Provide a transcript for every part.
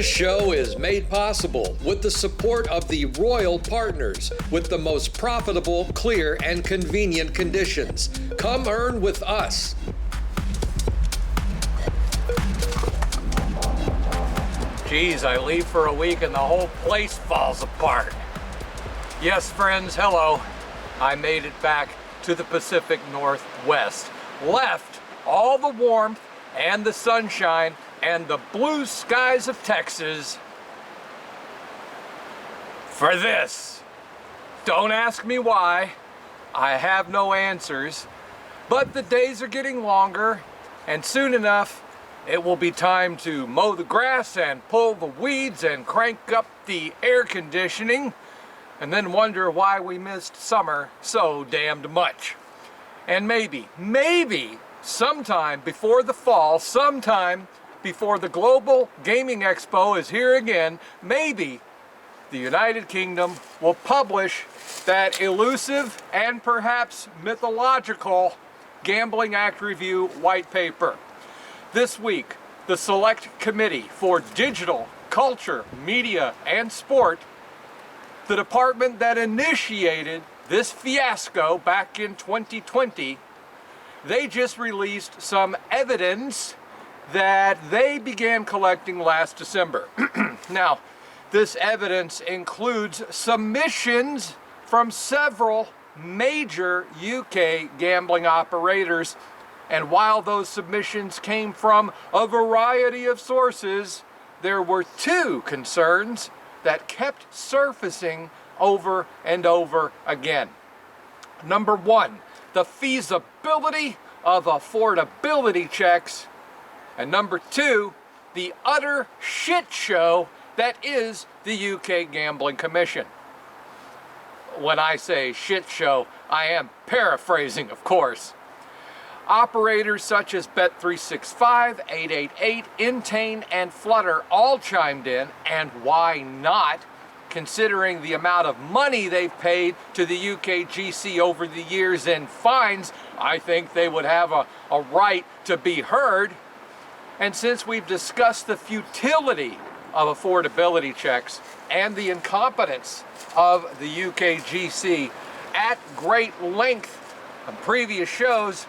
This show is made possible with the support of the Royal Partners with the most profitable, clear, and convenient conditions. Come earn with us. Geez, I leave for a week and the whole place falls apart. Yes, friends, hello. I made it back to the Pacific Northwest. Left all the warmth and the sunshine and the blue skies of Texas for this. Don't ask me why. I have no answers. But the days are getting longer, and soon enough, it will be time to mow the grass and pull the weeds and crank up the air conditioning, and then wonder why we missed summer so damned much. And maybe sometime before the fall, sometime before the Global Gaming Expo is here again, maybe the United Kingdom will publish that elusive and perhaps mythological Gambling Act Review white paper. This week, the Select Committee for Digital, Culture, Media, and Sport, the department that initiated this fiasco back in 2020, they just released some evidence that they began collecting last December. Now, this evidence includes submissions from several major UK gambling operators. And while those submissions came from a variety of sources, there were two concerns that kept surfacing over and over again. Number one, the feasibility of affordability checks. And number two, the utter shit show that is the UK Gambling Commission. When I say shit show, I am paraphrasing, of course. Operators such as Bet365, 888, Intane, and Flutter all chimed in, and why not? Considering the amount of money they've paid to the UKGC over the years in fines, I think they would have a right to be heard. And since we've discussed the futility of affordability checks and the incompetence of the UKGC at great length on previous shows,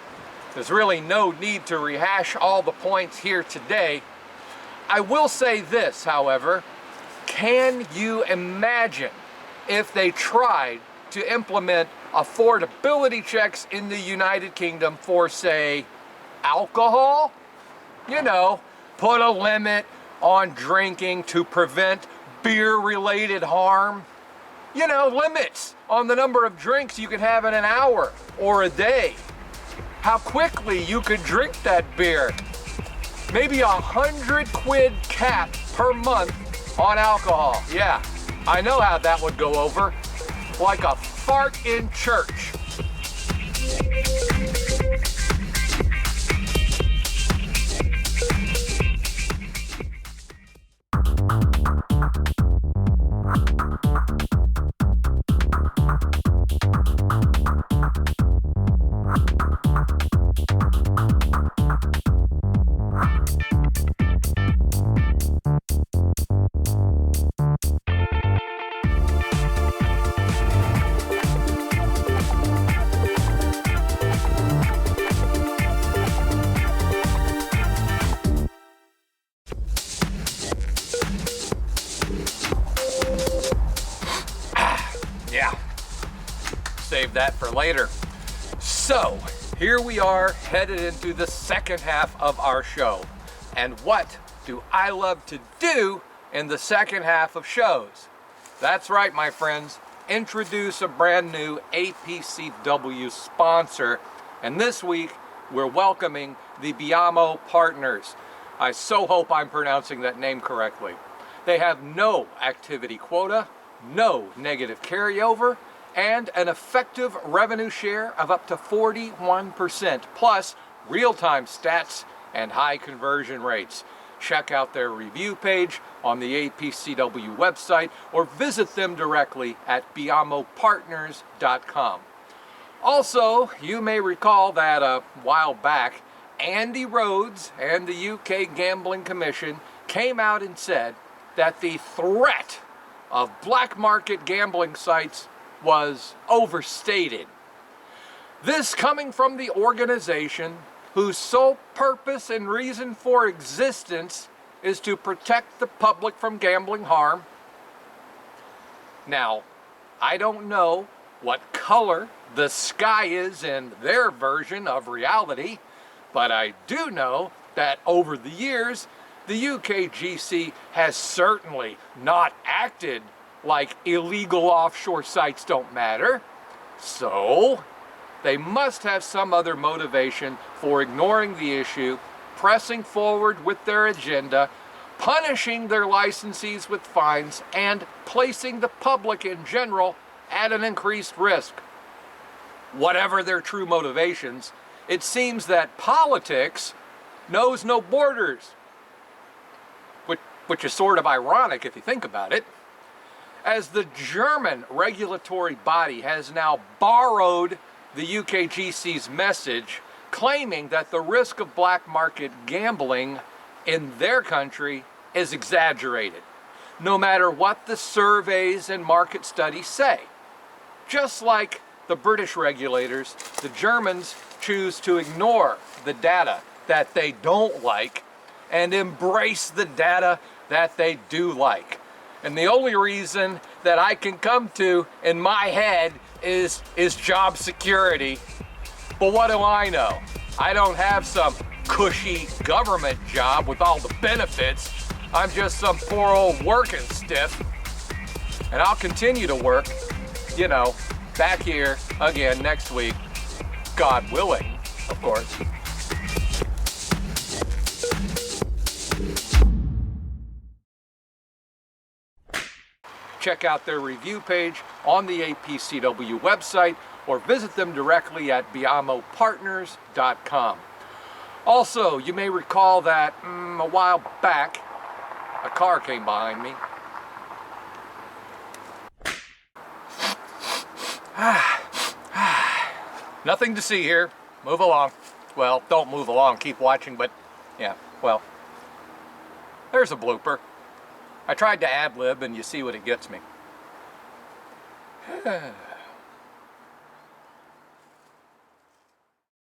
there's really no need to rehash all the points here today. I will say this, however, can you imagine if they tried to implement affordability checks in the United Kingdom for, say, alcohol? You know, put a limit on drinking to prevent beer-related harm. You know, limits on the number of drinks you can have in an hour or a day. How quickly you could drink that beer. Maybe £100 cap per month on alcohol. Yeah, I know how that would go over. Like a fart in church. Save that for later. So, here we are headed into the second half of our show. And what do I love to do in the second half of shows? That's right, my friends. Introduce a brand new APCW sponsor. And this week, we're welcoming the Biamo Partners. I so hope I'm pronouncing that name correctly. They have no activity quota, no negative carryover, and an effective revenue share of up to 41%, plus real-time stats and high conversion rates. Check out their review page on the APCW website or visit them directly at biamopartners.com. Also, you may recall that a while back, Andy Rhodes and the UK Gambling Commission came out and said that the threat of black market gambling sites was overstated. This coming from the organization whose sole purpose and reason for existence is to protect the public from gambling harm. Now, I don't know what color the sky is in their version of reality, but I do know that over the years, the UKGC has certainly not acted like illegal offshore sites don't matter. So, they must have some other motivation for ignoring the issue, pressing forward with their agenda, punishing their licensees with fines, and placing the public in general at an increased risk. Whatever their true motivations, it seems that politics knows no borders, which is sort of ironic if you think about it, as the German regulatory body has now borrowed the UKGC's message, claiming that the risk of black market gambling in their country is exaggerated, no matter what the surveys and market studies say. Just like the British regulators, the Germans choose to ignore the data that they don't like and embrace the data that they do like. And the only reason that I can come to in my head is job security. But what do I know? I don't have some cushy government job with all the benefits. I'm just some poor old working stiff. And I'll continue to work, you know, back here again next week, God willing, of course. Check out their review page on the APCW website or visit them directly at biamopartners.com. Also, you may recall that a while back, a car came behind me. Nothing to see here. Move along. Well, don't move along, keep watching, but yeah, well, there's a blooper. I tried to ad-lib and you see what it gets me.